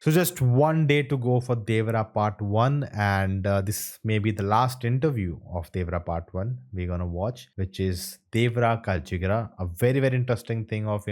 So just one day to go for Devara Part 1, and this may be the last interview of Devara Part 1 we're gonna watch, which is Devara ka Jigra, a very very interesting thing of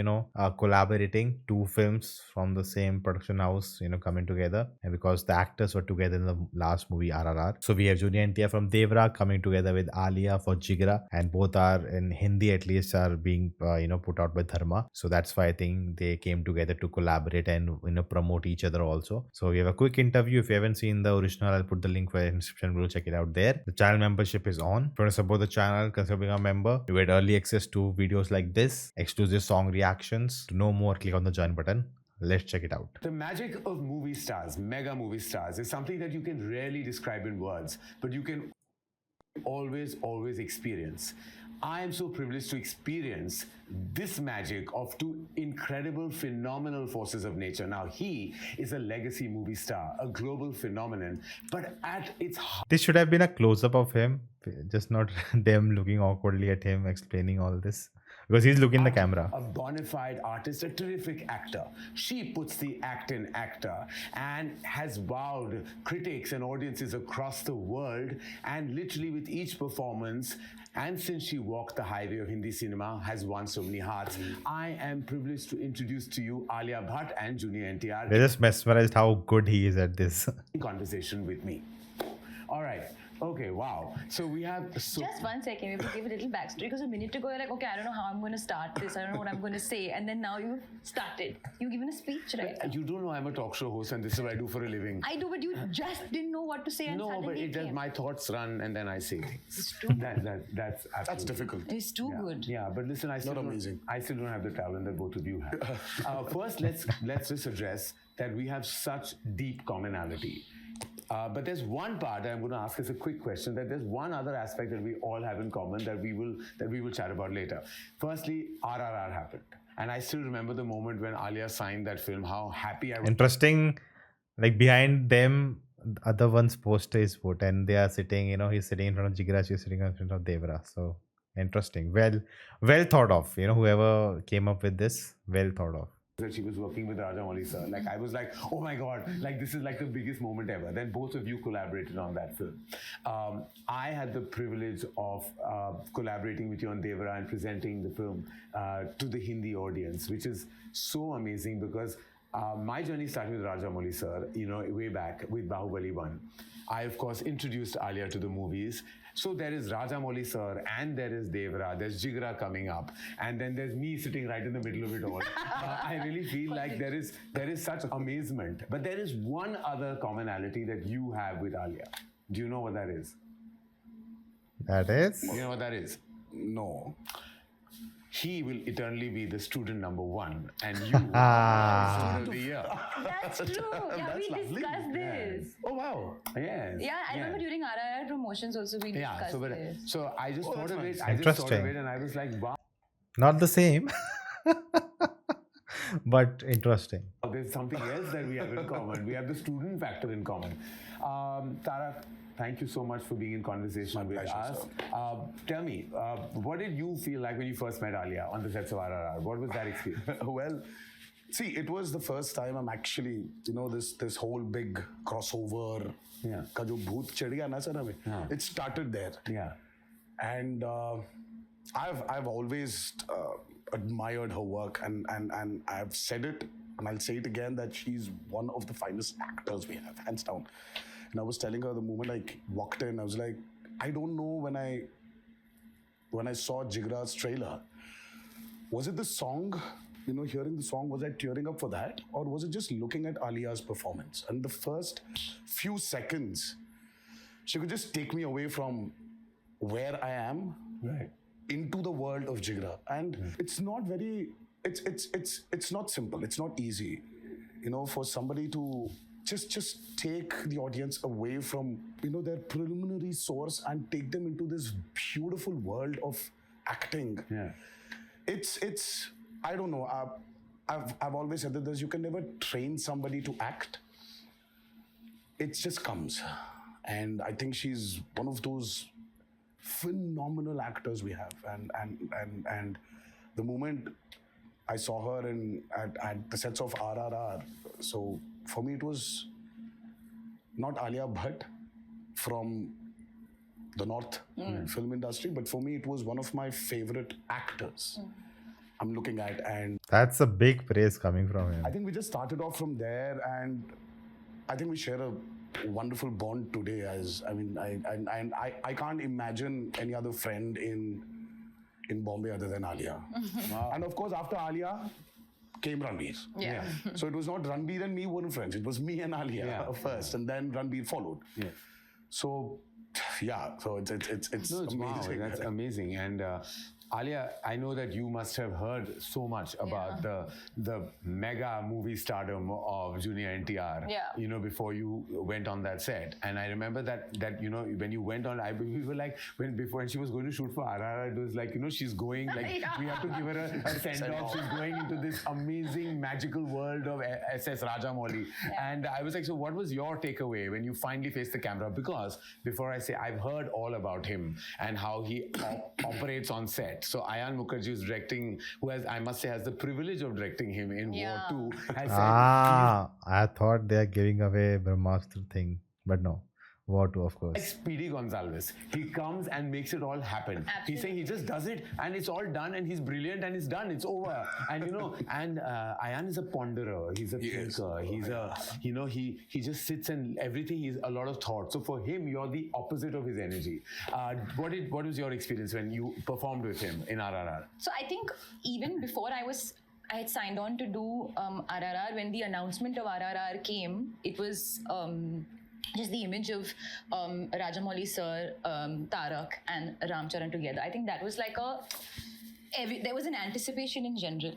collaborating two films from the same production house, coming together, and because the actors were together in the last movie RRR. So we have Junior NTR from Devara coming together with Alia for Jigra, and both are in Hindi, at least are being put out by Dharma. So that's why I think they came together to collaborate and promote each other also. So we have a quick interview. If you haven't seen the original, I'll put the link for in description below. Check it out there. The channel membership is on. If you want to support the channel, consider being a member. You get early access to videos like this, exclusive song reactions. To know more, click on the join button. Let's check it out. The magic of movie stars, mega movie stars, is something that you can rarely describe in words, but you can always experience. I am so privileged to experience this magic of two incredible, phenomenal forces of nature. Now, he is a legacy movie star, a global phenomenon, but at its heart, This should have been a close up of him, just not them looking awkwardly at him explaining all this, because he's looking the camera. a bona fide artist, a terrific actor. She puts the act in actor and has wowed critics and audiences across the world, and literally with each performance, and since she walked the highway of Hindi cinema, has won so many hearts. I am privileged to introduce to you Alia Bhatt and Junior NTR. They're just mesmerized how good he is at this. In conversation with me. All right. Okay, wow. So we have... Just 1 second, we have to give a little backstory, because a minute ago you're like, okay, I don't know how I'm going to start this, I don't know what I'm going to say, and then now you've started. You've given a speech, right? You don't know I'm a talk show host and this is what I do for a living. I do, but you just didn't know what to say, and No, but suddenly it came. just my thoughts run and then I say things. It's too That's That's difficult. It's too good. Yeah, but listen, I still amazing. I still don't have the talent that both of you have. First, let's just address that we have such deep commonality. But there's one part that I'm going to ask as a quick question. That there's one other aspect that we all have in common that we will chat about later. Firstly, RRR happened, and I still remember the moment when Alia signed that film. How happy I was. Interesting, like behind them, the other one's poster is put, and they are sitting. He's sitting in front of Jigra, she's sitting in front of Devara. So interesting. Well thought of. Whoever came up with this, well thought of. That she was working with Rajamouli sir. Like I was like, oh my god, like this is like the biggest moment ever. Then both of you collaborated on that film. I had the privilege of collaborating with you on Devara and presenting the film to the Hindi audience, which is so amazing because my journey started with Rajamouli sir, way back with Bahubali 1. I, of course, introduced Alia to the movies. So there is Rajamouli sir and there is Devara, there's Jigra coming up, and then there's me sitting right in the middle of it all. I really feel like there is such amazement. But there is one other commonality that you have with Alia. Do you know what that is? That is? You know what that is? No. He will eternally be the student number one, and you are the student of the year. That's true. Yeah, we discussed this. Oh, wow. Yes. Yeah, I remember during RIR promotions also we discussed this. So I just thought of it. nice. I just thought of Interesting. it, and I was like, wow. Not the same, but interesting. There's something else that we have in common. We have the student factor in common. Tara, thank you so much for being in conversation with pleasure, us. Tell me, what did you feel like when you first met Alia on the sets of RRR? What was that experience? Well, see, it was the first time I'm actually, this whole big crossover. Yeah. Ka jo bhoot chad gaya na sir hame. Yeah. It started there. Yeah. And I've always admired her work, and I've said it and I'll say it again that she's one of the finest actors we have, hands down. And I was telling her the moment I walked in, I was like, I don't know when I saw Jigra's trailer, was it the song? Hearing the song, was I tearing up for that, or was it just looking at Alia's performance? And the first few seconds, she could just take me away from where I am, Right. into the world of Jigra. And it's not very, it's not simple, it's not easy, for somebody to just take the audience away from, their preliminary source and take them into this beautiful world of acting. Yeah. It's I don't know, I've always said that you can never train somebody to act. It just comes. And I think she's one of those phenomenal actors we have, and the moment I saw her at the sets of RRR, so for me, it was not Alia Bhatt from the North film industry, but for me, it was one of my favorite actors I'm looking at. And That's a big praise coming from him. I think we just started off from there, and I think we share a wonderful bond today. As I mean, I can't imagine any other friend in Bombay other than Alia. And of course, after Alia came Ranbir. Yeah. So it was not Ranbir and me weren't friends. It was me and Alia first, and then Ranbir followed. Yeah. So yeah, so it's No, it's wow, amazing. that's amazing. And Alia, I know that you must have heard so much about the mega movie stardom of Junior NTR. Yeah. You know, before you went on that set, and I remember that you know when you went on, we were like when she was going to shoot for RRR, it was like, you know, she's going like we have to give her a send off. She's going into this amazing magical world of SS Rajamouli, and I was like, so what was your takeaway when you finally faced the camera? Because before I say, I've heard all about him and how he operates on set. So Ayan Mukherjee is directing, who has, I must say, has the privilege of directing him in War 2, has said, I thought they are giving away Brahmastra thing, but no. War 2, of course. like Speedy Gonzalez. He comes and makes it all happen. Absolutely. He's saying he just does it and it's all done and he's brilliant and it's done. It's over. And you know, and Ayan is a ponderer. He's a thinker. He's a, you know, he just sits and everything. He's a lot of thought. So for him, you're the opposite of his energy. What was your experience when you performed with him in RRR? So I think even before I had signed on to do RRR, when the announcement of RRR came, it was just the image of Rajamouli sir, Tarak and Ramcharan together. I think that was like there was an anticipation in general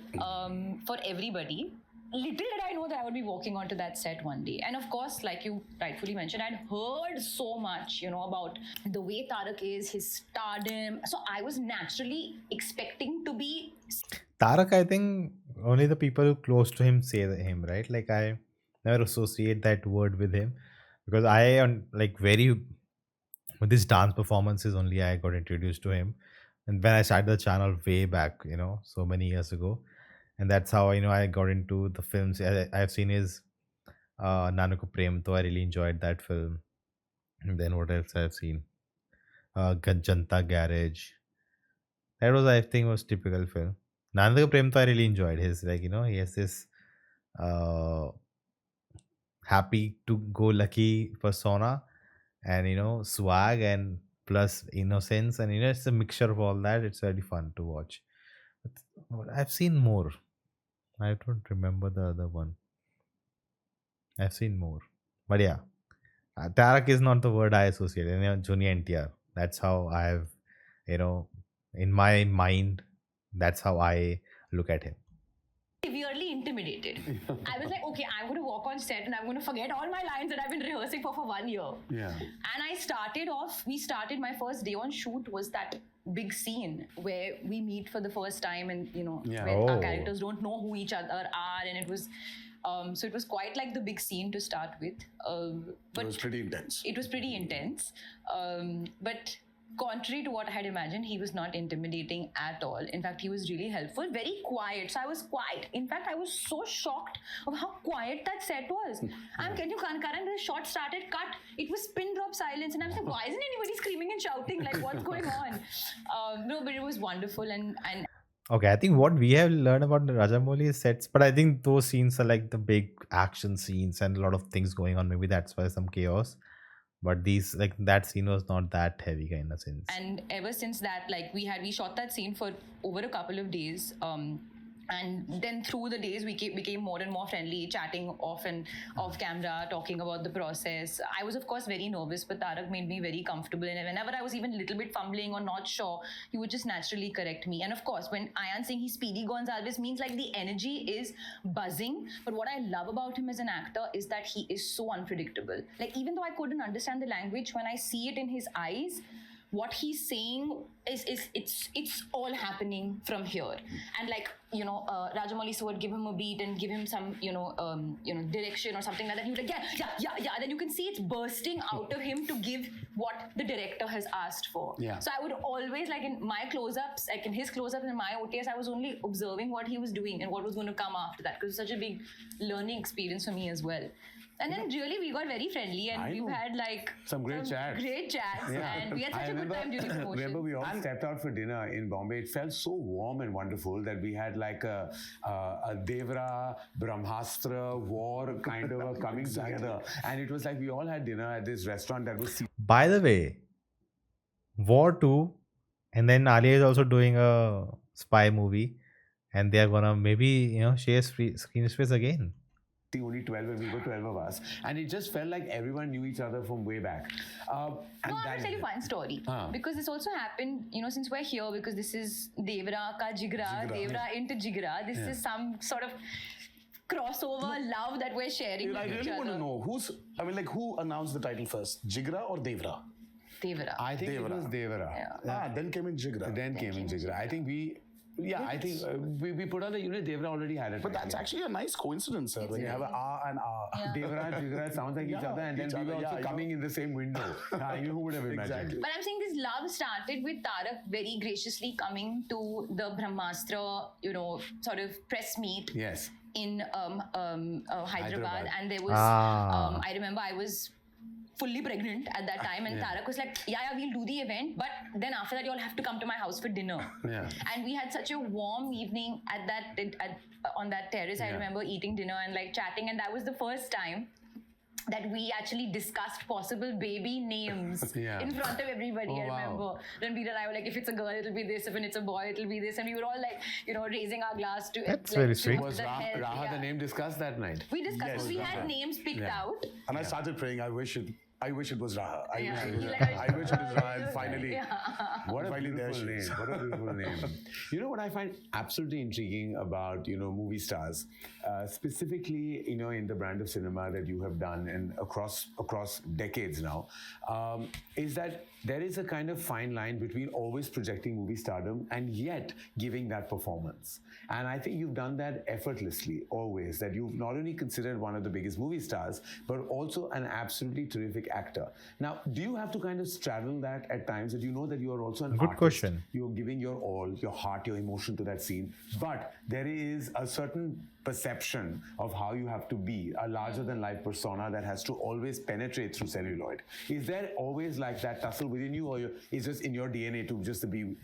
for everybody. Little did I know that I would be walking onto that set one day. And of course, like you rightfully mentioned, I'd heard so much, you know, about the way Tarak is, his stardom. So I was naturally expecting to be... Tarak, I think only the people who close to him say him, right? Like I never associate that word with him, because I am like with his dance performances only I got introduced to him. And when I started the channel way back, you know, so many years ago, and that's how, you know, I got into the films. I've seen his Nanuku Prem, though I really enjoyed that film. And then what else I've seen? Janta Garage. That was, I think, was typical film. Nanuku Prem, though I really enjoyed his, like, you know, he has this happy to go lucky persona, and you know, swag and plus innocence, and you know, it's a mixture of all that. It's very fun to watch. But I've seen more. I don't remember the other one. I've seen more, but yeah, Tarak is not the word I associate. You know, Junior NTR. That's how I have, you know, in my mind, that's how I look at him. severely intimidated. I was like, okay, I'm going to walk on set and I'm going to forget all my lines that I've been rehearsing for 1 year. Yeah. And we started my first day on shoot was that big scene where we meet for the first time, and you know, when our characters don't know who each other are, and it was so it was quite like the big scene to start with. But it was pretty intense. It was pretty intense. But contrary to what I had imagined, he was not intimidating at all. In fact, he was really helpful, very quiet. So I was quiet. In fact, I was so shocked of how quiet that set was. Karan, the shot started, cut. It was pin drop silence. And I was like, why isn't anybody screaming and shouting? Like, what's going on? No, but it was wonderful. And Okay, I think what we have learned about the Rajamouli sets, but I think those scenes are like the big action scenes and a lot of things going on. Maybe that's why some chaos. But these, like, that scene was not that heavy kind of sense. And ever since that, like, we shot that scene for over a couple of days. And then through the days, we became more and more friendly, chatting off camera, talking about the process. I was, of course, very nervous, but Tarak made me very comfortable. And whenever I was even a little bit fumbling or not sure, he would just naturally correct me. And of course, when Ayan saying he's Speedy Gonzalez means like the energy is buzzing. But what I love about him as an actor is that he is so unpredictable. Like, even though I couldn't understand the language, when I see it in his eyes, what he's saying is it's all happening from here. And like, Rajamouli sir would give him a beat and give him some direction or something like that. You're like, yeah. Then you can see it's bursting out of him to give what the director has asked for. Yeah. So I would always, like in my close-ups, like in his close-ups and my OTS, I was only observing what he was doing and what was going to come after that, because it's such a big learning experience for me as well. And then really we got very friendly, and we've had like some great chats. And we had such a good time during promotion. Remember, we all stepped out for dinner in Bombay. It felt so warm and wonderful that we had like a Devara, Brahmastra war kind of a coming together. And it was like we all had dinner at this restaurant that was... By the way, War 2, and then Alia is also doing a spy movie, and they are gonna maybe share screen space again. Only 12 and we were 12 of us, and it just felt like everyone knew each other from way back. I'm going to tell you a fun story, because this also happened, since we're here, because this is Devara ka Jigra, Devara into Jigra. This is some sort of crossover love that we're sharing I with each really want other. to know who announced the title first, Jigra or Devara? Devara. I think it was Devara. Then came in Jigra. Then came in Jigra. I think we put on the unit. Devara already had it. But that's actually a nice coincidence, sir. When you have an R and R. Devara and Jigra sounds like each other, and then we were also coming in the same window. Who would have imagined? Exactly. But I'm saying this love started with Tarak very graciously coming to the Brahmastra, sort of press meet. Yes. In Hyderabad, and there was I remember I was fully pregnant at that time, and Tarak was like, yeah, we'll do the event, but then after that you all have to come to my house for dinner. And we had such a warm evening on that terrace. I remember eating dinner and like chatting, and that was the first time that we actually discussed possible baby names in front of everybody. I remember Ranbir and I were like, if it's a girl, it'll be this. If it's a boy, it'll be this. And we were all like, raising our glass to... That's very sweet. Was Raha the name discussed that night? We discussed. We had names picked out. And I started praying, I wish it was Raha. I wish it was Raha, and finally... What a beautiful name. What a beautiful name. You know what I find absolutely intriguing about, movie stars, specifically, in the brand of cinema that you have done and across decades now, is that there is a kind of fine line between always projecting movie stardom and yet giving that performance. And I think you've done that effortlessly, always, that you've not only considered one of the biggest movie stars, but also an absolutely terrific actor. Now, do you have to kind of straddle that at times, that you know that you are also an Good artist? question. You're giving your all, your heart, your emotion to that scene, but there is a certain perception of how you have to be, a larger-than-life persona that has to always penetrate through celluloid. Is there always like that tussle within you, or is just in your DNA to just be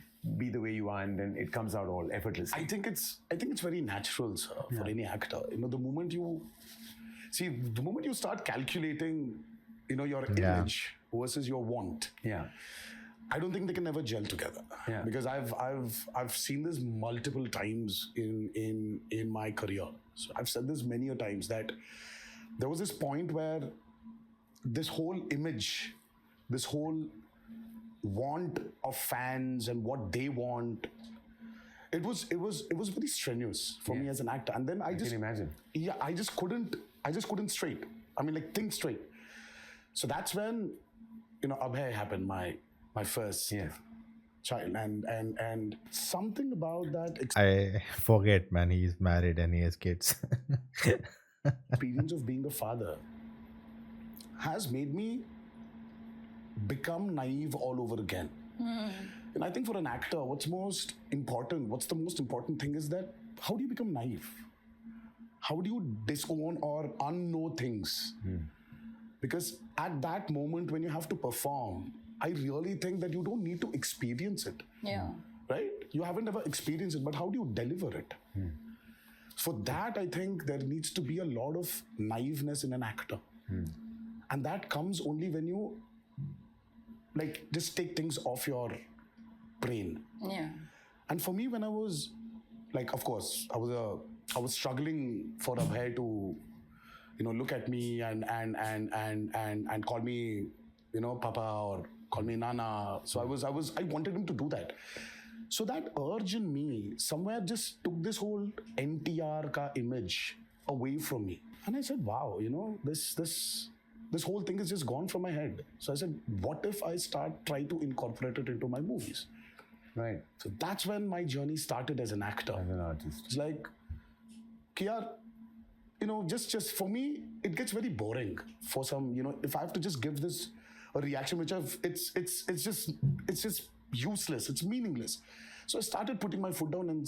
the way you are, and then it comes out all effortlessly? I think it's very natural, sir, for any actor. The moment you start calculating, your image versus your want. I don't think they can ever gel together. Because I've seen this multiple times in my career. So I've said this many a times, that there was this point where this whole image, this whole want of fans and what they want, it was very strenuous for me as an actor. And then I can imagine. Yeah, I just couldn't straight. Think straight. So that's when, Abhay happened, my first child, and something about that I forget, man, he's married and he has kids. experience of being a father has made me become naive all over again. And I think for an actor, what's the most important thing is that, how do you become naive? How do you disown or unknow things? Because at that moment when you have to perform, I really think that you don't need to experience it. Right? You haven't ever experienced it, but how do you deliver it? For that, I think there needs to be a lot of naiveness in an actor. And that comes only when you just take things off your brain. And for me, when I was of course, I was struggling for Abhay to, look at me and call me, Papa, or call me Nana. So I wanted him to do that. So that urge in me somewhere just took this whole NTR ka image away from me. And I said, wow, this this whole thing is just gone from my head. So I said, what if I try to incorporate it into my movies? Right. So that's when my journey started as an actor. As an artist. It's like, Kia, just for me, it gets very boring for some, if I have to just give this a reaction, it's just useless, it's meaningless. So I started putting my foot down and,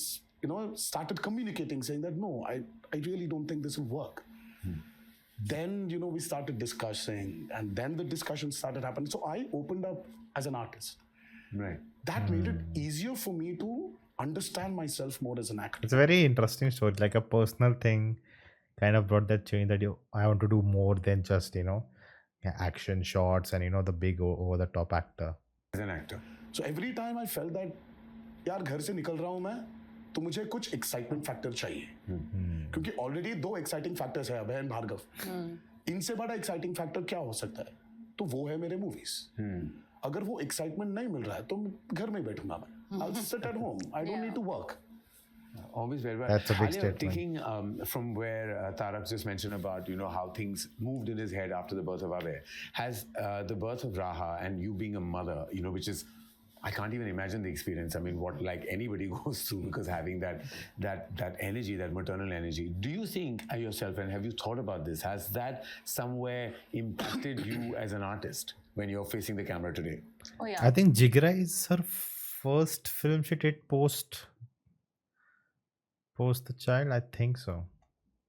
started communicating, saying that, no, I really don't think this will work. Then, we started discussing, and then the discussion started happening. So I opened up as an artist. Right. That made it easier for me to understand myself more as an actor. It's a very interesting story, like a personal thing kind of brought that change that I want to do more than just, action shots and, the big over the top actor. As an actor. So every time I felt that, यार घर से निकल रहा हूँ मैं, तो मुझे कुछ एक्साइटमेंट फैक्टर चाहिए, क्योंकि ऑलरेडी 2 एक्साइटिंग फैक्टर्स है, अभय एंड भार्गव. इनसे बड़ा एक्साइटिंग फैक्टर क्या हो सकता है? तो वो है मेरे मूवीज. अगर वो एक्साइटमेंट नहीं मिल रहा है तो घर में बैठूंगा मैं. I'll sit at home. I don't need to work. Always very well. That's a big Alia, statement. Thinking from where Tarak just mentioned about how things moved in his head after the birth of Abhay, has the birth of Raha and you being a mother, which is, I can't even imagine the experience. I mean, what like anybody goes through, because having that energy, that maternal energy. Do you think yourself, and have you thought about this? Has that somewhere impacted you as an artist when you're facing the camera today? Oh yeah. I think Jigra is her first film she did post the child. I think so.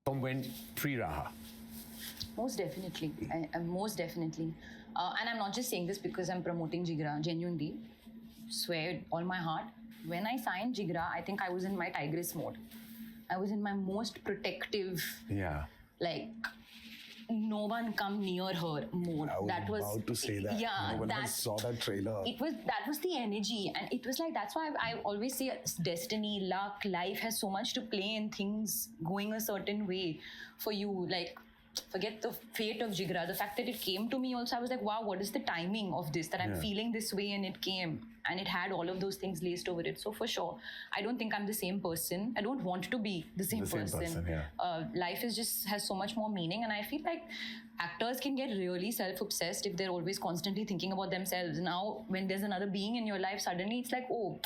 From when pre-Raha? Most definitely. Most definitely. And I'm not just saying this because I'm promoting Jigra, genuinely. Swear all my heart. When I signed Jigra, I think I was in my tigress mode. I was in my most protective, like, no one come near her mode. I was about to say that. Yeah, when I saw that trailer. That was the energy. And it was like, that's why I always say destiny, luck, life has so much to play in things going a certain way for you. Like, forget the fate of Jigra. The fact that it came to me also, I was like, wow, what is the timing of this? That I'm feeling this way and it came. And it had all of those things laced over it. So for sure, I don't think I'm the same person. I don't want to be the same person. Life has so much more meaning. And I feel like actors can get really self-obsessed if they're always constantly thinking about themselves. Now, when there's another being in your life, suddenly it's like, oh,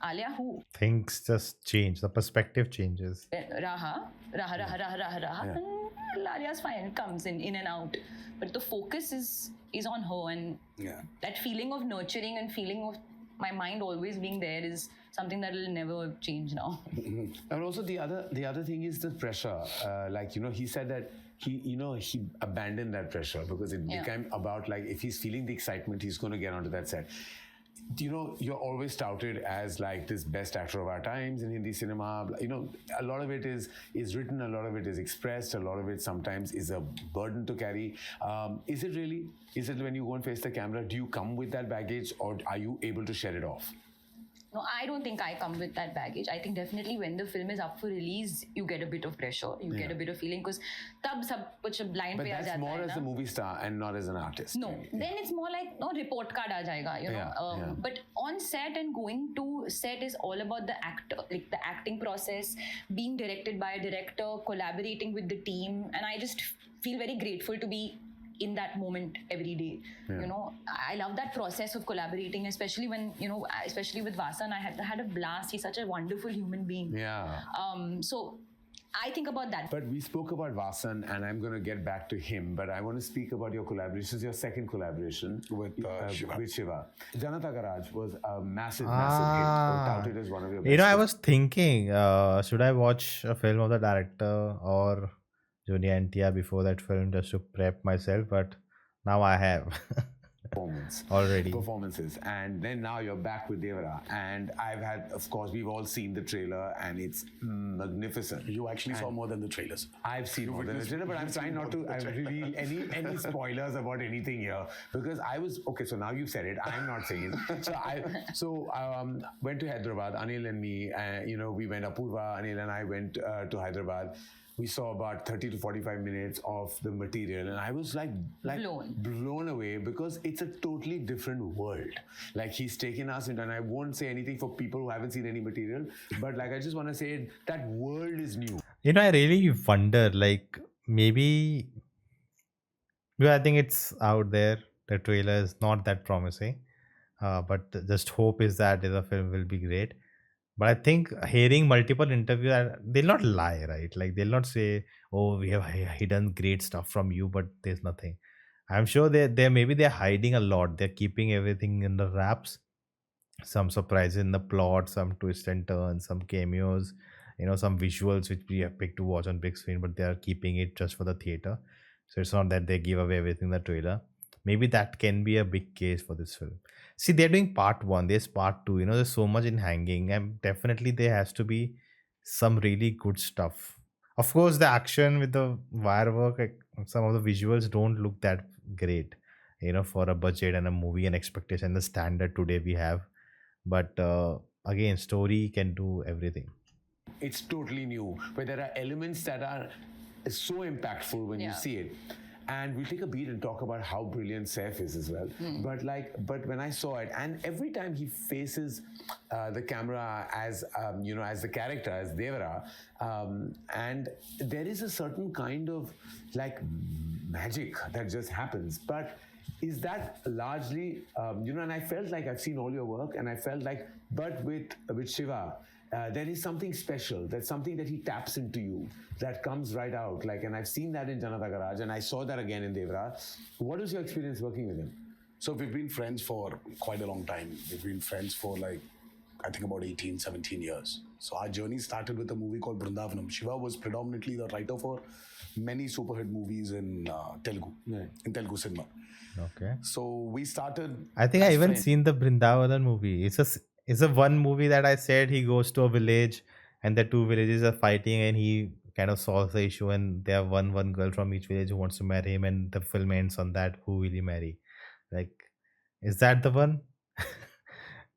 Alia, who? Things just change. The perspective changes. Raha. And Alia's fine, comes in and out. But the focus is on her, and that feeling of nurturing and feeling of my mind always being there is something that will never change now. And also the other thing is the pressure. He said that he abandoned that pressure because it became about like if he's feeling the excitement, he's going to get onto that set. You're always touted as like this best actor of our times in Hindi cinema. A lot of it is written, a lot of it is expressed, a lot of it sometimes is a burden to carry. Is it really? Is it when you go and face the camera, do you come with that baggage or are you able to shed it off? No, I don't think I come with that baggage. I think definitely when the film is up for release, you get a bit of pressure. You get a bit of feeling because tab sab kuch blind but pe aa that's jata more hai as na. a movie star and not as an artist. No, then it's more like report card aa jayega, But on set and going to set is all about the actor, like the acting process, being directed by a director, collaborating with the team, and I just feel very grateful to be in that moment every day. I love that process of collaborating, especially when especially with Vasan. I had a blast. He's such a wonderful human being. So I think about that. But we spoke about Vasan, and I'm going to get back to him. But I want to speak about your collaborations. Your second collaboration with Shiva. Janata Garage was a massive hit. Touted as one of your best. I was thinking, should I watch a film of the director or Junior NTR before that film just to prep myself? But now I have. Performances, and then now you're back with Devara, and of course we've all seen the trailer and it's magnificent. You actually saw more than the trailers. I've seen more than the trailer, but I'm trying not to reveal any spoilers about anything here because I was okay. So now you've said it. I'm not saying it. So I went to Hyderabad. Anil and me, we went. Apurva, Anil and I went to Hyderabad. We saw about 30 to 45 minutes of the material and I was like blown away because it's a totally different world. Like he's taken us into, and I won't say anything for people who haven't seen any material, but like I just want to say that world is new. I really wonder, like maybe Yeah, I think it's out there. The trailer is not that promising, but just hope is that the film will be great. But I think hearing multiple interviews, they'll not lie, right? Like they'll not say, "Oh, we have hidden great stuff from you," but there's nothing. I'm sure they maybe they're hiding a lot. They're keeping everything in the wraps. Some surprises in the plot, some twists and turns, some cameos, some visuals which we have picked to watch on big screen, but they are keeping it just for the theater. So it's not that they give away everything in the trailer. Maybe that can be a big case for this film. See, they're doing part one, there's part two, there's so much in hanging, and definitely there has to be some really good stuff. Of course, the action with the wire work, like, some of the visuals don't look that great, for a budget and a movie and expectation, the standard today we have. But again, story can do everything. It's totally new, where there are elements that are so impactful when you Yeah. see it. And we'll take a beat and talk about how brilliant Saif is as well. But when I saw it, and every time he faces the camera as as the character, as Devara, and there is a certain kind of like magic that just happens. But is that largely, and I felt like I've seen all your work, and I felt like, but with Shiva, there is something special. There's something that he taps into you that comes right out. Like, and I've seen that in Janata Garage, and I saw that again in Devara. What was your experience working with him? So we've been friends for quite a long time. We've been friends for I think about 18, 17 years. So our journey started with a movie called Brindavanam. Shiva was predominantly the writer for many super hit movies in Telugu, in Telugu cinema. Okay. So we started. I think I as even friends. seen the Brindavan movie. It's a one movie that I said he goes to a village and the two villages are fighting and he kind of solves the issue and they have one girl from each village who wants to marry him and the film ends on that, who will he marry? Like, is that the one?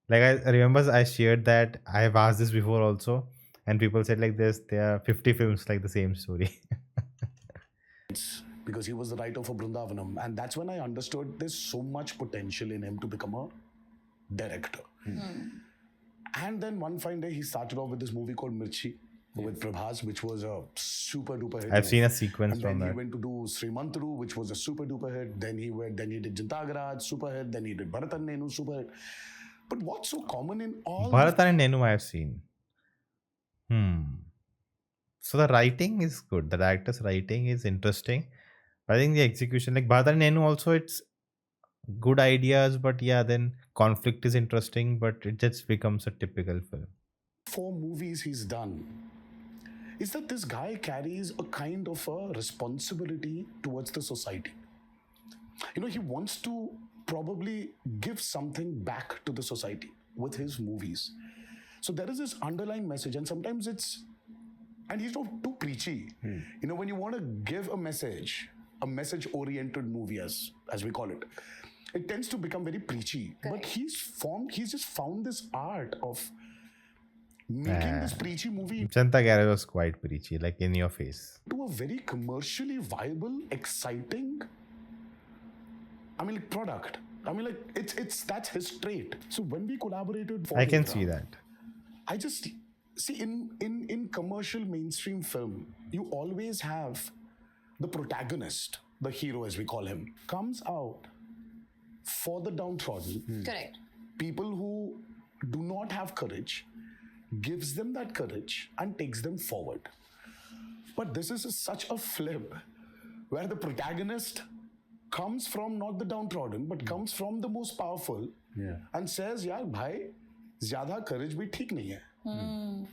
Like I remember I shared that. I have asked this before also, and people said like this there are 50 films like the same story. Because he was the writer for Brindavanam. And that's when I understood there's so much potential in him to become a director. And then one fine day, he started off with this movie called Mirchi with Prabhas, which was a super duper hit. I've seen a sequence And from then that. he went to do Srimantru, which was a super duper hit. Then he did Janta Garaj, super hit. Then he did Bharatan Nenu, super hit. But what's so common in all Bharatan and Nenu I have seen. So the writing is good. The director's writing is interesting. I think the execution, like Bharatan and Nenu, also it's good ideas, but yeah, then conflict is interesting, but it just becomes a typical film. 4 movies he's done is that this guy carries a kind of a responsibility towards the society. He wants to probably give something back to the society with his movies. So there is this underlying message, and sometimes and he's not too preachy. When you want to give a message-oriented movie, as we call it tends to become very preachy. Correct. But he's just found this art of making this preachy movie Janta Garage was quite preachy, like in your face. to a very commercially viable, exciting, product. That's his trait. So when we collaborated for I can Devara, see that. I just see in commercial mainstream film, you always have the protagonist, the hero as we call him, comes out for the downtrodden, Correct. people who do not have courage, gives them that courage and takes them forward. But this is such a flip where the protagonist comes from not the downtrodden, but comes from the most powerful and says, यार भाई ज़्यादा courage भी ठीक नहीं है.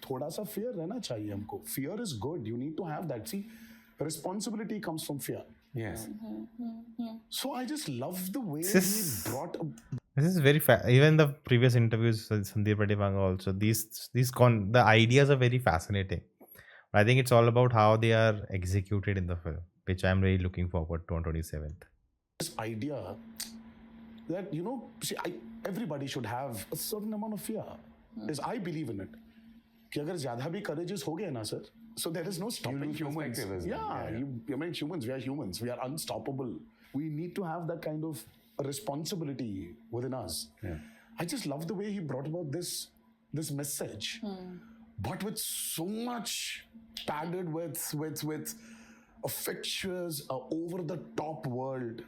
थोड़ा सा fear रहना चाहिए हमको. Fear is good. You need to have that. See, responsibility comes from fear. Yes. So I just love the way This- he brought. This is very even the previous interviews with Sandeep Redivanga also, the ideas are very fascinating. I think it's all about how they are executed in the film, which I'm really looking forward to on 27th. This idea that everybody should have a certain amount of fear. Is I believe in it. कि अगर ज़्यादा भी courageous हो गए ना sir, so there is no stopping lose humans. perspective as well. Yeah. Humans. We are humans. We are unstoppable. We need to have that kind of responsibility within us. Yeah. I just love the way he brought about this message, but with so much padded with a fictitious, over-the-top world.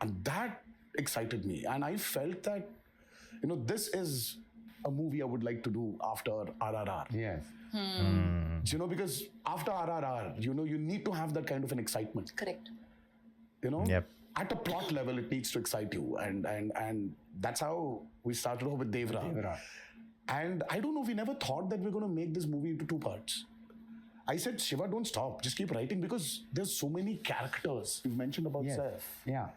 And that excited me. And I felt that, this is a movie I would like to do after RRR. Yes. Because after RRR, you need to have that kind of an excitement. Correct. Yep. At a plot level, it needs to excite you. And that's how we started off with Devara. And I don't know, we never thought that we're going to make this movie into 2 parts. I said, Shiva, don't stop. Just keep writing because there's so many characters. You mentioned about Saif. Yeah.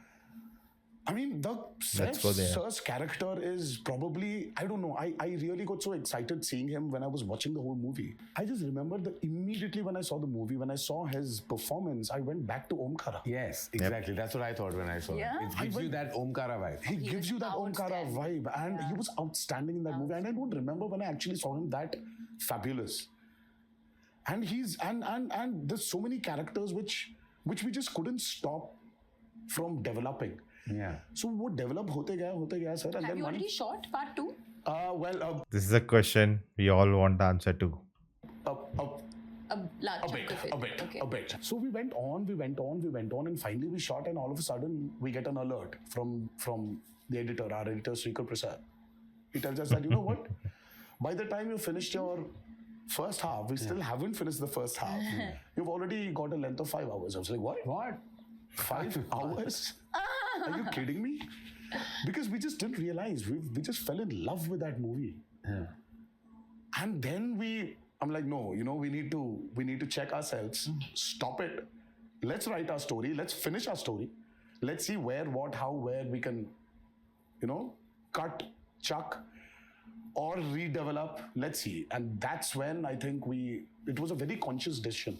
I mean, the Let's go there. Sir's character is probably, I don't know, I really got so excited seeing him when I was watching the whole movie. I just remember that immediately when I saw the movie, when I saw his performance, I went back to Omkara. Yes, exactly. That's what I thought when I saw Yeah. it. It gives you that Omkara vibe. He gives was you that Omkara outstanding. vibe, and he was outstanding in that movie. And I don't remember when I actually saw him that fabulous. And and there's so many characters which we just couldn't stop from developing. Yeah. So what develop hote gaya, sir. And Have then you one, already shot part 2? This is a question we all want the answer to. A large chunk of it. a bit. So we went on, and finally we shot, and all of a sudden we get an alert from the editor, our editor Srikar Prasad. He tells us that, you know what? By the time you finished your first half, we still haven't finished the first half. You've already got a length of 5 hours. I was like, what? What? 5 hours? Are you kidding me? Because we just didn't realize. We just fell in love with that movie. Yeah. And then I'm like, no, we need to check ourselves. Stop it. Let's write our story. Let's finish our story. Let's see where, what, how, where we can, cut, chuck, or redevelop. Let's see. And that's when I think it was a very conscious decision.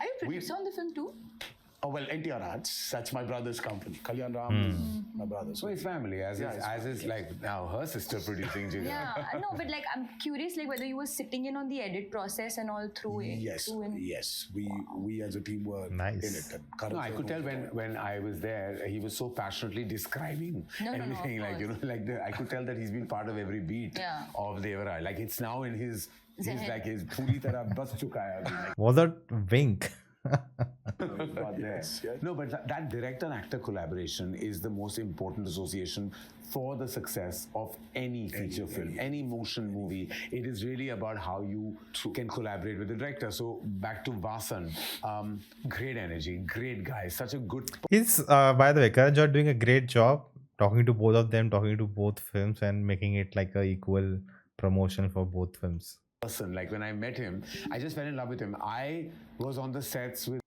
Are you producer on the film too? Oh, well, NTR Arts, that's my brother's company. Kalyan Ram is my brother's. So his family, as is like now her sister producing Jigra. Yeah, I know, but like I'm curious, like whether you were sitting in on the edit process and all through it. Yes, Yes. we as a team were Nice. in it. And Karan No, I could tell Johar when I was there, he was so passionately describing No, everything. of course. I could tell that he's been part of every beat Yeah. of Devara. Like it's now in his Zehen. like his puri tarah bas chuka hai abhi, like, Was that wink? it's not there. Yes. No, but that director and actor collaboration is the most important association for the success of any feature film, any motion movie. It is really about how you can collaborate with the director. So back to Vasan, great energy, great guy, such a good He's, by the way, Karan Johar doing a great job talking to both of them, talking to both films, and making it like a equal promotion for both films. person. Like when I met him, I just fell in love with him. I was on the sets with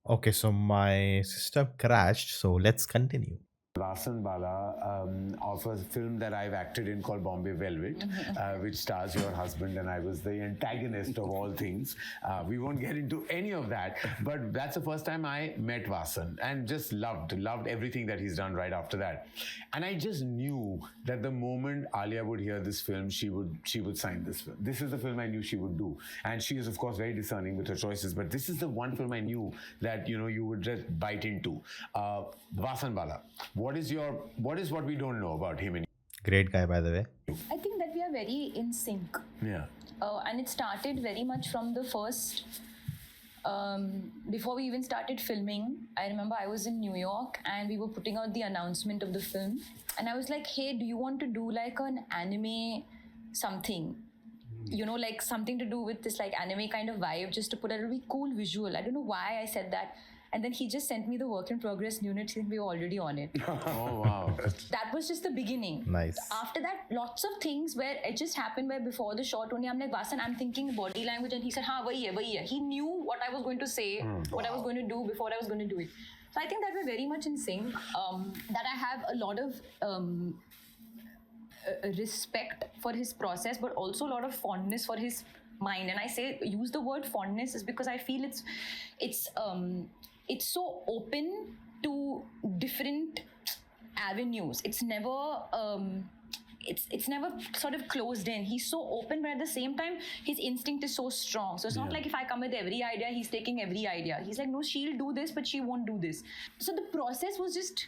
Okay, so my system crashed, so let's continue. Vasan Bala of a film that I've acted in called Bombay Velvet, which stars your husband, and I was the antagonist of all things. We won't get into any of that, but that's the first time I met Vasan and just loved everything that he's done right after that. And I just knew that the moment Alia would hear this film, she would sign this film. This is the film I knew she would do, and she is of course very discerning with her choices. But this is the one film I knew that you would just bite into. Vasan Bala. What is what we don't know about him? Great guy, by the way. I think that we are very in sync. Yeah. And it started very much from the first, before we even started filming. I remember I was in New York and we were putting out the announcement of the film. And I was like, hey, do you want to do like an anime something? Like something to do with this like anime kind of vibe, just to put a really cool visual. I don't know why I said that. And then he just sent me the work in progress unit saying we were already on it. Oh, wow. That was just the beginning. Nice. After that, lots of things where it just happened where before the shot only, I'm like, Vasan, I'm thinking body language. And he said, haan, wahi hai. He knew what I was going to say, what I was going to do before I was going to do it. So I think that we're very much in sync. That I have a lot of respect for his process, but also a lot of fondness for his mind. And I use the word fondness is because I feel it's so open to different avenues. It's never it's never sort of closed in. He's so open, but at the same time, his instinct is so strong. So it's not like if I come with every idea, he's taking every idea. He's like, no, she'll do this, but she won't do this. So the process was just,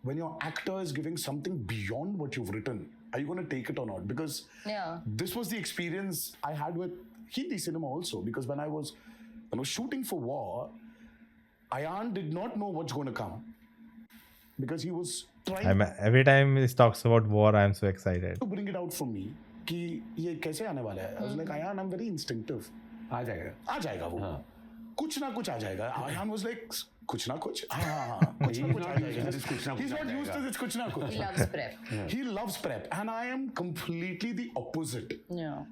when your actor is giving something beyond what you've written, are you going to take it or not? Because this was the experience I had with Hindi cinema also. Because when I was shooting for War, Ayan did not know what's going to come. Because he was trying every time he talks about war, I'm so excited. to bring it out for me. कि ये कैसे आने वाला है? I was like, Ayan, I'm very instinctive. आ जाएगा वो. कुछ ना कुछ आ जाएगा. Ayan was like, कुछ ना कुछ. हाँ. कुछ ना कुछ आ जाएगा. He's not used to this कुछ na कुछ. He loves prep. He loves prep, and I am completely the opposite. Yeah.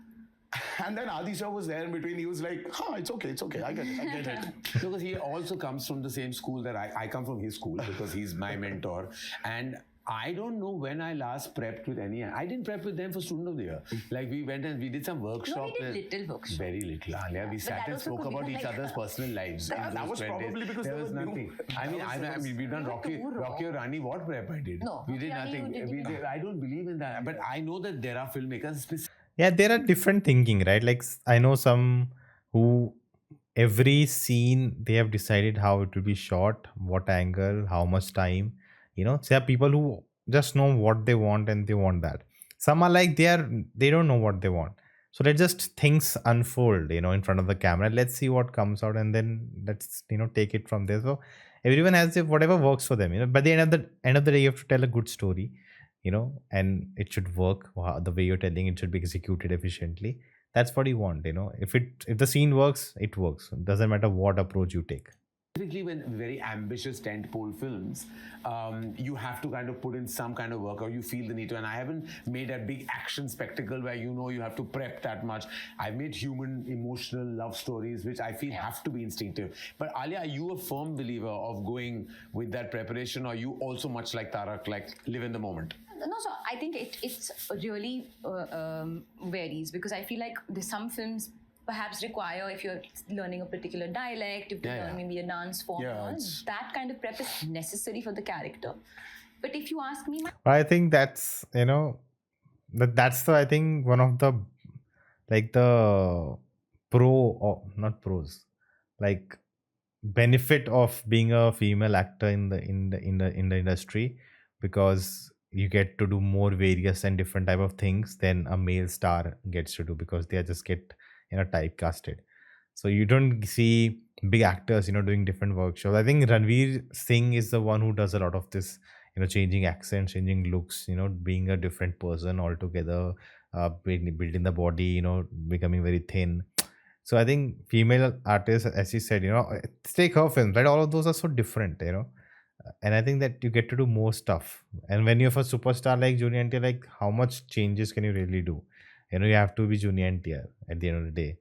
And then Adi sir was there in between. He was like, it's okay. I get it. Because he also comes from the same school that I come from his school, because he's my mentor. And I don't know when I last prepped with any. I didn't prep with them for Student of the Year. Like, we went and we did some workshop. No, we did little workshop. Very little, Alia. We sat and spoke about each other's personal lives. That was probably because there was nothing. I mean, we've done Rocky or Rani. What prep I did? No, we did nothing. I don't believe in that. But I know that there are filmmakers. Yeah, there are different thinking, right? Like, I know some who every scene they have decided how it will be shot, what angle, how much time. So there are people who just know what they want and they want that. Some are like they don't know what they want. So they just things unfold, in front of the camera. Let's see what comes out, and then let's take it from there. So everyone has whatever works for them. By the end of the day, you have to tell a good story. And it should work. The way you're telling it should be executed efficiently. That's what you want. If the scene works, it works. It doesn't matter what approach you take. Specifically when very ambitious tentpole films, you have to kind of put in some kind of work, or you feel the need to. And I haven't made a big action spectacle where you have to prep that much. I've made human, emotional love stories, which I feel have to be instinctive. But Alia, are you a firm believer of going with that preparation, or you also much like Tarak, like live in the moment? No, so I think it's really varies, because I feel like there's some films perhaps require, if you're learning a particular dialect, if you're learning maybe a dance form, that kind of prep is necessary for the character. But if you ask me, I think that's that's I think one of the pro, or not pros, like benefit of being a female actor in the industry, because you get to do more various and different type of things than a male star gets to do, because they just get typecasted. So you don't see big actors doing different workshops. I think Ranveer Singh is the one who does a lot of this, changing accents, changing looks, being a different person altogether, building the body, becoming very thin. So I think female artists, as you said, take her films, right? All of those are so different, and I think that you get to do more stuff. And when you're a superstar like Junior NTR, like, how much changes can you really do? You have to be Junior NTR at the end of the day.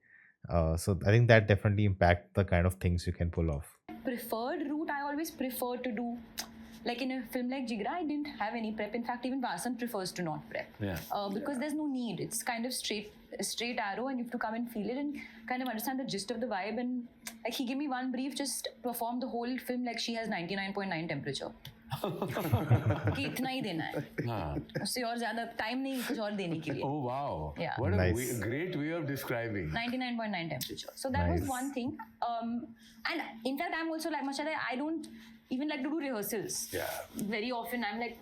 So I think that definitely impacts the kind of things you can pull off. Preferred route, I always prefer to do, like in a film like Jigra, I didn't have any prep. In fact, even Vasan prefers to not prep. Because there's no need. It's kind of straight arrow, and you have to come and feel it and kind of understand the gist of the vibe. And like, he gave me one brief, just perform the whole film like she has 99.9 temperature. कि इतना ही देना है, उससे और ज़्यादा time नहीं कुछ और देने के लिए. Oh wow! Yeah. What a great way of describing. 99.9 temperature. So that was one thing. And in fact, I'm also like Mashada, I don't even like to do rehearsals. Yeah. Very often I'm like,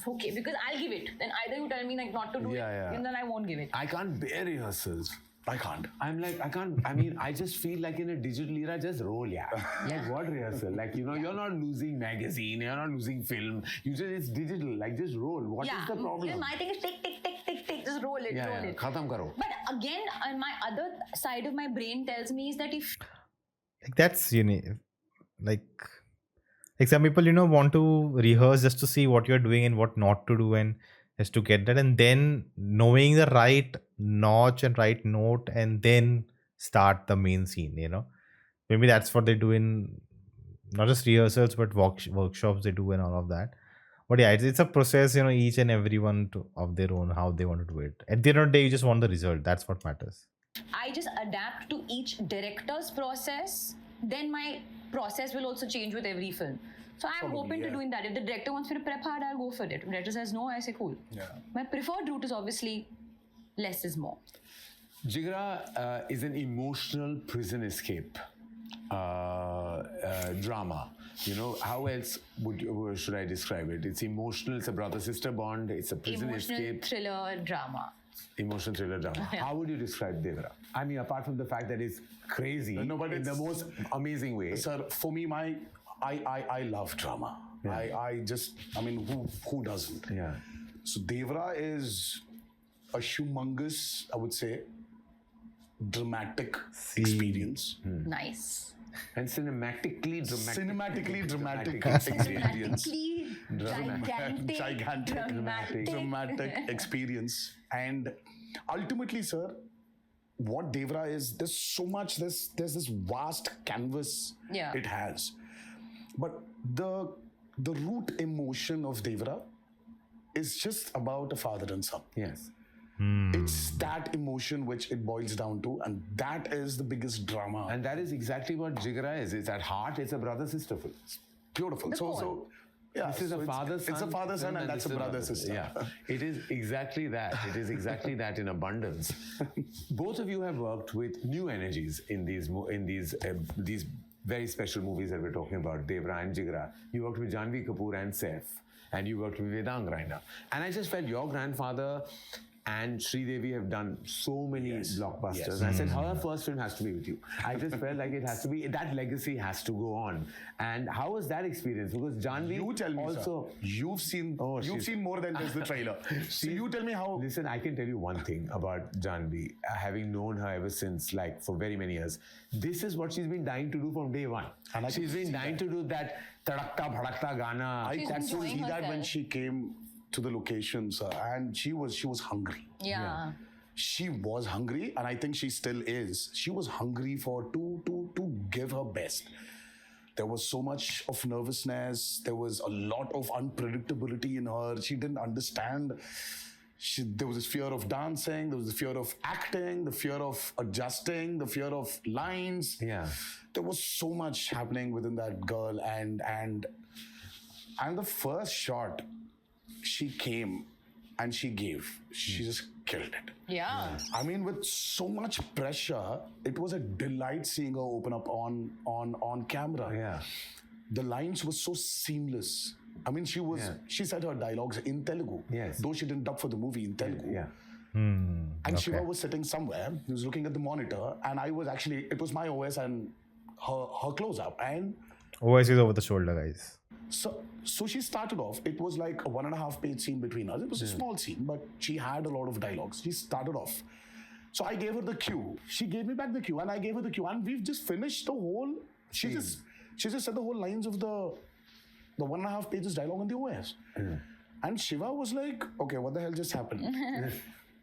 okay, because I'll give it. Then either you tell me like not to do it, and then I won't give it. I can't bear rehearsals. I can't. I'm like, I can't. I mean, I just feel like in a digital era, just roll, Like, what rehearsal? Like, you're not losing magazine, you're not losing film. It's digital. Like, just roll. What is the problem? My thing is tick, just roll it, roll it. Khatam karo. But again, my other side of my brain tells me is that if like that's like some people want to rehearse just to see what you're doing and what not to do, and just to get that, and then knowing the right notch and right note, and then start the main scene. Maybe that's what they do in not just rehearsals but workshops they do and all of that. But yeah, it's a process, each and everyone of their own how they want to do it. At the end of the day, you just want the result. That's what matters. I just adapt to each director's process, then my process will also change with every film. So I'm open to doing that. If the director wants me to prep hard, I'll go for it. If the director says no, I say cool. Yeah. My preferred route is obviously less is more. Jigra is an emotional prison escape drama. How else should I describe it? It's emotional. It's a brother-sister bond. It's a prison Emotional escape. thriller drama. Emotional thriller drama. How would you describe Devara? I mean, apart from the fact that it's crazy, No, but in the most amazing way. Sir, for me, I love drama. Who doesn't? Yeah. So Devara is a humongous, I would say, dramatic experience. Nice. And cinematically dramatic. Cinematically dramatic experience. Cinematically gigantic, Dramatic experience. And ultimately, sir, what Devara is, there's so much, there's this vast canvas Yeah. it has. But the root emotion of Devara is just about a father and son. Yes. It's that emotion which it boils down to, and that is the biggest drama. And that is exactly what Jigra is. It's at heart, it's a brother-sister film. Beautiful. So yeah, This is a father-son. It's a father-son, and that's a brother-sister. Yeah, it is exactly that. It is exactly that in abundance. Both of you have worked with new energies in these very special movies that we're talking about, Devara and Jigra. You worked with Janvi Kapoor and Saif, and you worked with Vedang Raina. And I just felt your grandfather and Sridevi have done so many blockbusters. Yes. And I said, her first film has to be with you. I just felt like it has to be, that legacy has to go on. And how was that experience? Because Janvi You tell me, also... sir. You've seen she's- more than just the trailer. So you tell me how. Listen, I can tell you one thing about Janvi, having known her ever since, like for very many years. This is what she's been dying to do from day one. And I can she's been see dying to do that tadakta bhadakta Gana. I She's could enjoying see that when herself. she came to the locations, and she was hungry. Yeah. She was hungry, and I think she still is. She was hungry to give her best. There was so much of nervousness. There was a lot of unpredictability in her. She didn't understand. There was this fear of dancing. There was the fear of acting. The fear of adjusting. The fear of lines. Yeah. There was so much happening within that girl, and the first shot, she came and she gave. She just killed it. Yeah. I mean, with so much pressure, it was a delight seeing her open up on camera. Yeah. The lines were so seamless. I mean, she said her dialogues in Telugu. Yes. Though she didn't dub for the movie in Telugu. Yeah. And Shiva was sitting somewhere. He was looking at the monitor, and it was my OS and her close up. And OS is over the shoulder, guys. so she started off. It was like a 1.5 page scene between us. It was a small scene, but she had a lot of dialogues. She started off. So I gave her the cue. She gave me back the cue, and I gave her the cue, and we've just finished the whole. She just said the whole lines of the 1.5 pages dialogue on the OS. And Shiva was like, okay, what the hell just happened?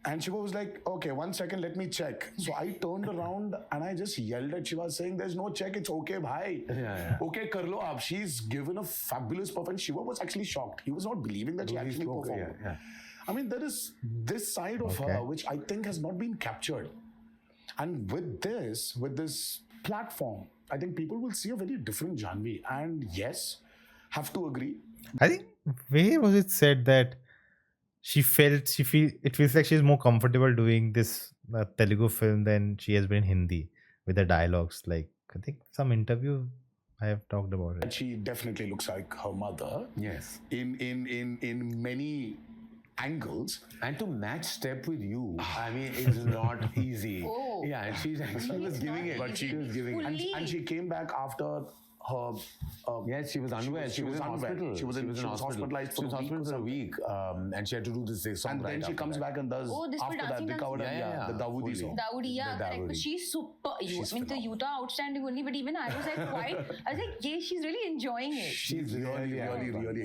And Shiva was like, okay, 1 second, let me check. So I turned around and I just yelled at Shiva saying, there's no check, it's okay, bhai. Okay, kar lo aap. She's given a fabulous performance. Shiva was actually shocked. He was not believing that she actually performed. I mean, there is this side of her which I think has not been captured. And with this platform, I think people will see a very different Janvi. And yes, have to agree. I think where was it said that it feels like she's more comfortable doing this Telugu film than she has been in Hindi with the dialogues. Like, I think some interview I have talked about And it. she definitely looks like her mother. Yes. In many angles. And to match step with you, I mean, it's not easy. Oh. Yeah, and she was giving it. But she was giving it. Fully. And she came back after her. Yes, she was unwell. She was in unwell. hospital. She was hospitalized She was hospitalized for a week, and she had to do this song. And then she comes back and does Oh, this after full that dancing the cover Yeah. the Dawoodi song. Dawudi, yeah, The correct. But Dawudi. she's super. She's I mean, the phenomenal. Utah outstanding only, but even I was like yeah, she's really enjoying it. She's really Yeah.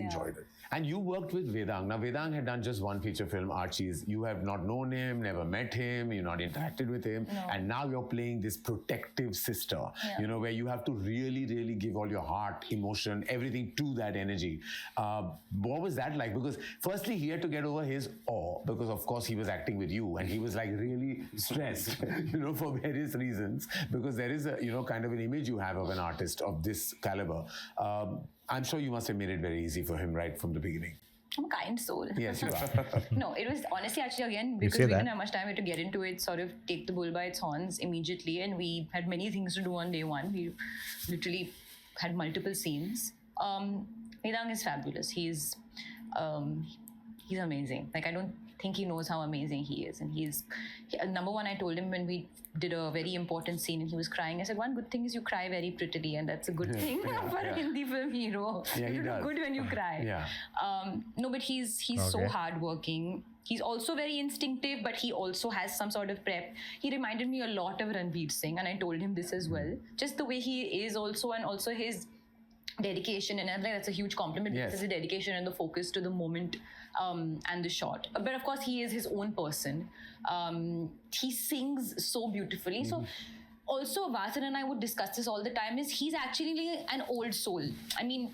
enjoyed it. And you worked with Vedang. Now, Vedang had done just one feature film, Archie's. You have not known him, never met him, you've not interacted with him. No. And now you're playing this protective sister, Yeah. where you have to really, really give all your heart, emotion, everything to that energy. What was that like? Because firstly, he had to get over his awe, because of course he was acting with you and he was like really stressed, for various reasons, because there is a, kind of an image you have of an artist of this caliber. I'm sure you must have made it very easy for him right from the beginning. I'm a kind soul. Yes, you are. No, it was honestly actually again because say we that. didn't have much time, we had to get into it, sort of take the bull by its horns immediately, and we had many things to do on day one. We literally had multiple scenes. Vedang is fabulous. He's amazing. Like, I don't think he knows how amazing he is. And number one, I told him when we did a very important scene and he was crying, I said, one good thing is you cry very prettily, and that's a good thing for a Hindi film hero. Yeah, he you does. look good when you cry. Yeah. No, but he's so Okay. hardworking. He's also very instinctive, but he also has some sort of prep. He reminded me a lot of Ranveer Singh, and I told him this as well. Just the way he is also, and also his dedication, and I think that's a huge compliment, Yes. because his dedication and the focus to the moment and the shot. But of course, he is his own person. He sings so beautifully. So also, Vasan and I would discuss this all the time, is he's actually an old soul. I mean,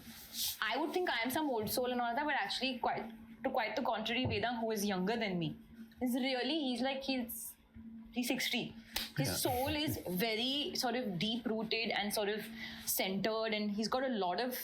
I would think I am some old soul and all that, but actually quite the contrary, Vedang, who is younger than me, is really, he's 60. His soul is very sort of deep-rooted and sort of centered, and he's got a lot of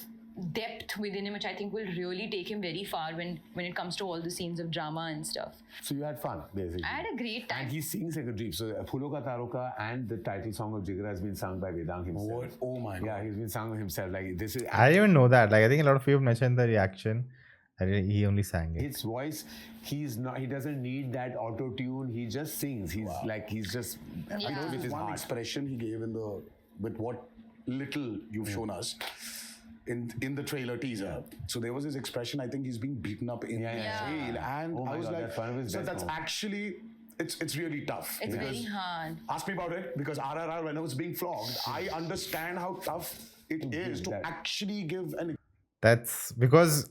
depth within him, which I think will really take him very far when it comes to all the scenes of drama and stuff. So you had fun, basically. I had a great time. And he sings like a dream. So Phulo Ka Taroka and the title song of Jigra has been sung by Vedang himself. What? Oh my God. Yeah, he's been sung himself. Like this is I didn't even know that. Like, I think a lot of people mentioned the reaction that he only sang it. his voice. He doesn't need that auto tune. He just sings. He's just Yeah. with his One heart. expression he gave with what little you've shown us in the trailer teaser. So there was this expression, I think he's being beaten up in jail. And Oh my I was God, like, that's one of his so best that's moments. actually, it's really tough. It's because- very hard. Ask me about it, because RRR, when I was being flogged, I understand how tough it is to that. actually give an That's because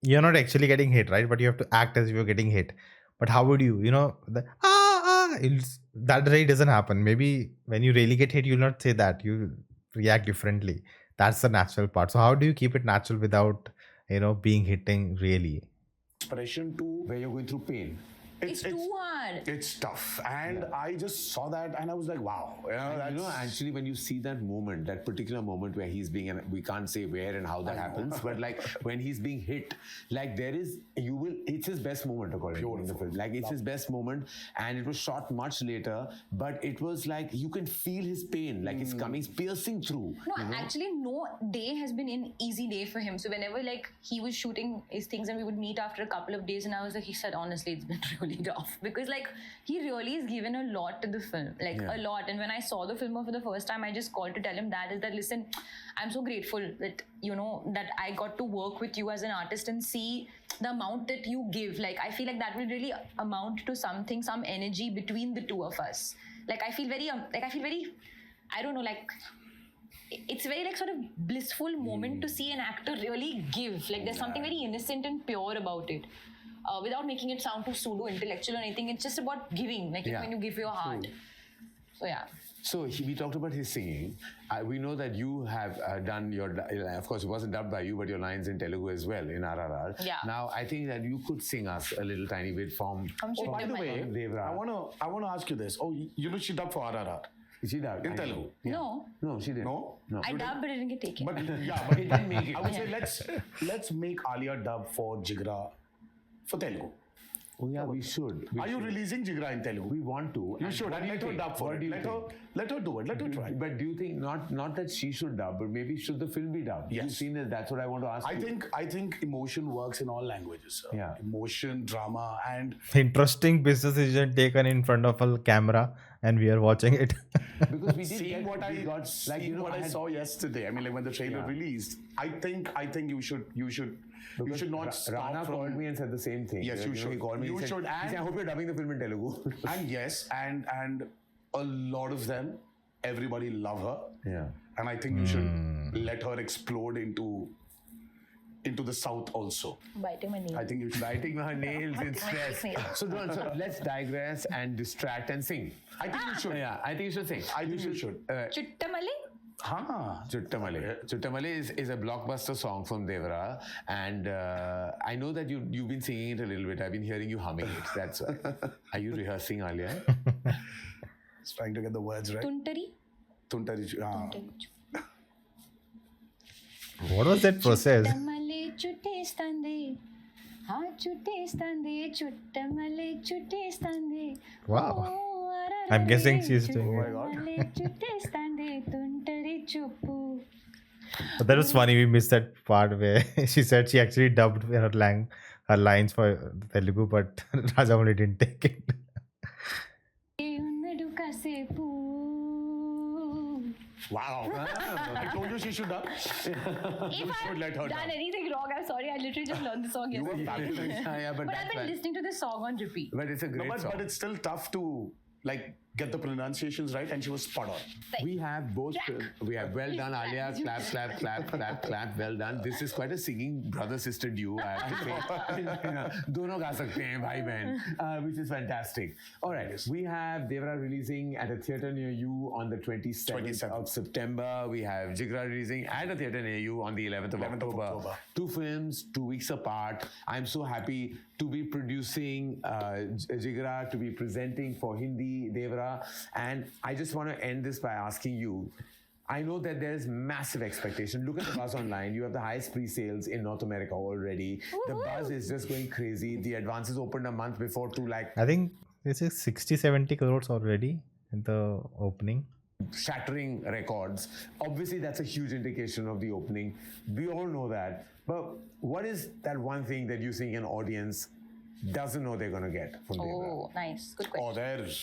you're not actually getting hit, right? But you have to act as if you're getting hit. But how would you, that really doesn't happen. Maybe when you really get hit, you'll not say that. You react differently. That's the natural part. So how do you keep it natural without, being hitting really? expression to Where you're going through pain. It's too hard. It's tough. And I just saw that and I was like, wow. And actually, when you see that moment, that particular moment where he's being, and we can't say where and how that happens, but like when he's being hit, like it's his best moment according to me in the film. Like it's his best moment, and it was shot much later, but it was like you can feel his pain, like it's coming, it's piercing through. No, actually, no day has been an easy day for him. So whenever like he was shooting his things and we would meet after a couple of days, and I was like, he said, honestly, it's been really tough, because like he really has given a lot to the film, like a lot. And when I saw the film for the first time, I just called to tell him that listen, I'm so grateful that that I got to work with you as an artist and see the amount that you give. Like I feel like that will really amount to something, some energy between the two of us. Like I feel very I don't know, like it's very like sort of blissful moment to see an actor really give. Like there's something very innocent and pure about it. Without making it sound too pseudo-intellectual or anything, it's just about giving, like when you give your heart. So yeah. So we talked about his singing. We know that you have done of course it wasn't dubbed by you, but your lines in Telugu as well in RRR. Yeah. Now I think that you could sing us a little tiny bit from Oh, by the way, Devara. I wanna ask you this. Oh, she dubbed for RRR. She dubbed In Telugu? No, No, she didn't. No? I dubbed, but it didn't get taken. But yeah, but it didn't make it. I would say let's make Alia dub for Jigra for Telugu. Oh yeah, we should. Are you releasing Jigra in Telugu? We want to. You should, and let her dub for it. Let her do it. Let her try. But do you think not that she should dub, but maybe should the film be dubbed? Yes. You've seen it. That's what I want to ask you. I think emotion works in all languages. Sir. Yeah. Emotion, drama, and Interesting business decision taken in front of a camera, and we are watching it. Because we did seeing what I got, I saw yesterday. I mean, like when the trailer released, I think you should not stop Rana from. called me and said the same thing. Yes, you He should. called me. You he said, should, he said, I hope you're dubbing the film in Telugu. And yes, and a lot of them, everybody love her. Yeah. And I think you should let her explode into the south also. Biting my nail. I think you should. Biting her nails in stress. So let's digress and distract and sing. I think you should. Yeah, I think you should sing. I think you should. Chuttamali? Chuttamale. Chuttamale is a blockbuster song from Devara, and I know that you've been singing it a little bit. I've been hearing you humming it. That's why. Are you rehearsing, Alia? Just trying to get the words right. Tuntari? Tuntari. What was that process? Chuttamalle చుట్టేస్తుంది ఆ చుట్టేస్తుంది Chuttamalle చుట్టేస్తుంది Wow. I'm guessing she's doing it. చుట్టేస్తుంది తుంటరి చూపు But that was funny. We missed that part where she said she actually dubbed her lines for Telugu, but Rajamouli didn't take it. ఉన్నడు కాసేపు. Wow. I told you she should dub. If You should let her I've done dub. anything wrong, I'm sorry. I literally just learned the song You were yesterday. fabulous. Yeah, but But I've that's been why. listening to this song on repeat. But it's a No, great song. but it's still tough to like get the pronunciations right, and she was spot on. We have both. We have well done, Alia. Clap, clap, clap, clap, clap. Well done. This is quite a singing brother-sister duo, I have to say. दोनों गा सकते हैं भाई बहन, which is fantastic. All right, we have Devara releasing at a theatre near you on the 27th of September. We have Jigra releasing at a theatre near you on the 11th of October. Two films, 2 weeks apart. I'm so happy to be producing Jigra, to be presenting for Hindi Devara. And I just want to end this by asking you, I know that there's massive expectation. Look at the buzz online. You have the highest pre-sales in North America already. The buzz is just going crazy. The advances opened a month before to like I think this is 60-70 crores already in the opening. shattering records. Obviously, that's a huge indication of the opening. We all know that. But what is that one thing that you think an audience doesn't know they're going to get from Devara? Oh, nice. Good question. Oh, there's.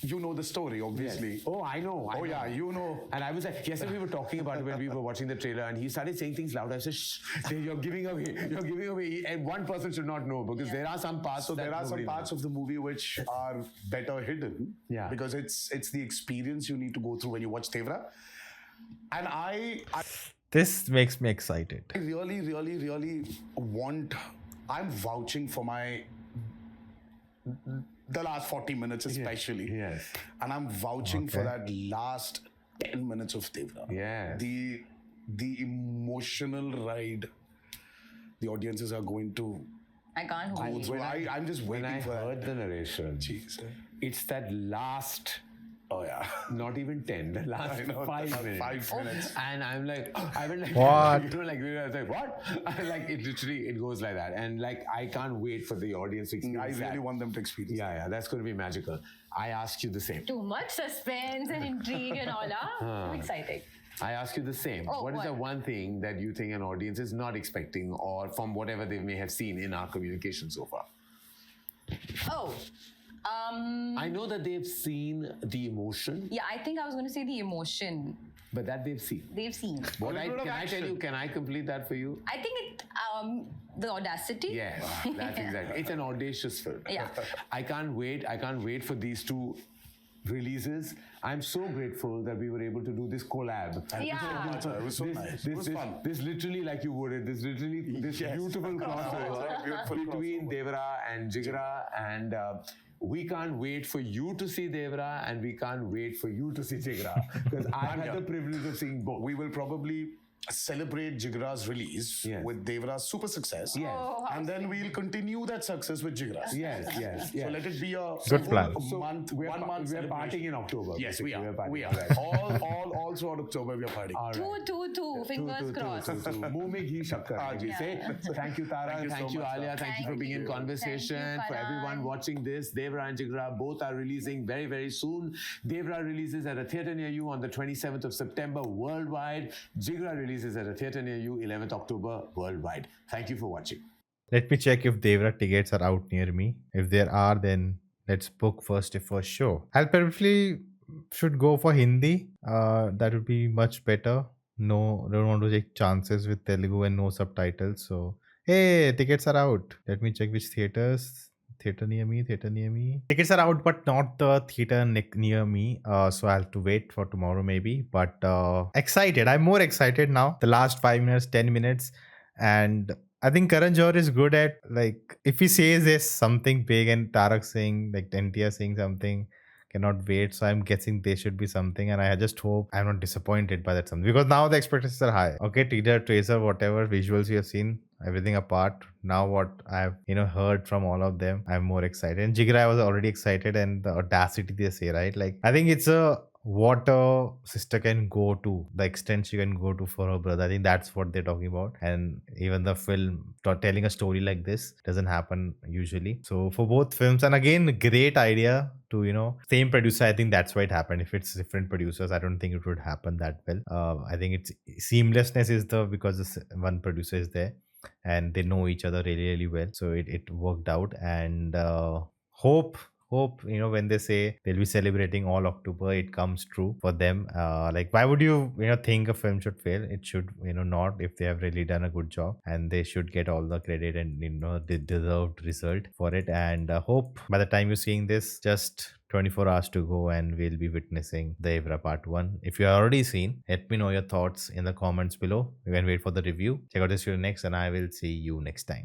You know the story, obviously. Oh, I know. I Oh, know. yeah, you know. And I was like, yesterday we were talking about it when we were watching the trailer, and he started saying things loud. I said, shh, you're giving away. You're giving away. And one person should not know because there are some parts. So that there are some nobody parts of the movie which are better hidden. Yeah. Because it's the experience you need to go through when you watch Devara. And I This makes me excited. really, really, really want. I'm vouching for the last 40 minutes especially. Yes. And I'm vouching for Okay. that last 10 minutes of Devara. Yes. The emotional ride the audiences are going to I can't hold go you. through. I'm just When waiting I for heard that. the narration, Jeez. it's that last, Oh yeah. not even 10, the last I know, 5 minutes. 5 minutes. And I'm like, I went like, What? you know, like, I was like, what? Like, it literally, it goes like that. And like, I can't wait for the audience to I experience really that. want them to experience. Yeah, that's going to be magical. I ask you the same. Too much suspense and intrigue and all. I'm excited. I ask you the same. Oh, What is what? the one thing that you think an audience is not expecting or from whatever they may have seen in our communication so far? Oh, I know that they've seen the emotion, yeah, I think I was going to say the emotion but that they've seen. they've seen. What little bit of can I tell action. you? Can I complete that for you? I think the audacity. Yes, that's exactly. It's an audacious film. Yeah. I can't wait. I can't wait for these two releases. I'm so grateful that we were able to do this collab. Yeah. It was so nice. It was fun. This literally, like you worded, this Yes. beautiful crossover Beautiful between Devara and Jigra, and we can't wait for you to see Devara, and we can't wait for you to see Jigra because I've had the privilege of seeing both. We will probably celebrate Jigra's release Yes. with Devara's super success. Yes. Oh, how And then we'll continue that success with Jigra's. Yes, yes, So yes. let it be a Good plan. month, We're 1 month. We're celebration. partying in October. Yes, we are. We're We partying. are. all throughout October we are partying. All right. Two. Fingers crossed. मुंह में घी शक्कर हाँ जी. say thank you Tara, Thank you thank so you much, Alia, sir. thank you for Thank being in you. conversation. Thank you, For everyone Karan. watching this, Devara and Jigra both are releasing very soon. Devara releases at a theatre near you on the 27th of September worldwide. Jigra releases at a theatre near you 11th October worldwide. Thank you for watching. Let me check if Devra tickets are out near me. If there are, then let's book first show. I'll probably should go for Hindi. That would be much better. No, don't want to take chances with Telugu and no subtitles. So, hey, tickets are out. Let me check which theaters. Theater near me. Tickets are out, but not the theater near me. So I'll have to wait for tomorrow maybe. But excited. I'm more excited now. The last 5 minutes, 10 minutes. And I think Karan Johar is good at, like, if he says there's something big and Tarak saying, like NTR saying something, cannot wait. So I'm guessing there should be something, and I just hope I'm not disappointed by that something, because now the expectations are high. Okay, teaser, tracer, whatever visuals you have seen, everything apart. Now what I've heard from all of them, I'm more excited. And Jigra, I was already excited, and the audacity they say, right? Like, I think it's a what a sister can go to, the extent she can go to for her brother. I think that's what they're talking about. And even the film telling a story like this doesn't happen usually. So for both films, and again, great idea to, same producer. I think that's why it happened. If it's different producers, I don't think it would happen that well. I think it's seamlessness is the because one producer is there and they know each other really really well, so it worked out. And hope when they say they'll be celebrating all October, it comes true for them. Like, why would you think a film should fail? It should not, if they have really done a good job, and they should get all the credit and the deserved result for it. And hope by the time you're seeing this, just 24 hours to go and we'll be witnessing the Evra Part 1. If you have already seen, let me know your thoughts in the comments below. You can wait for the review. Check out this video next, and I will see you next time.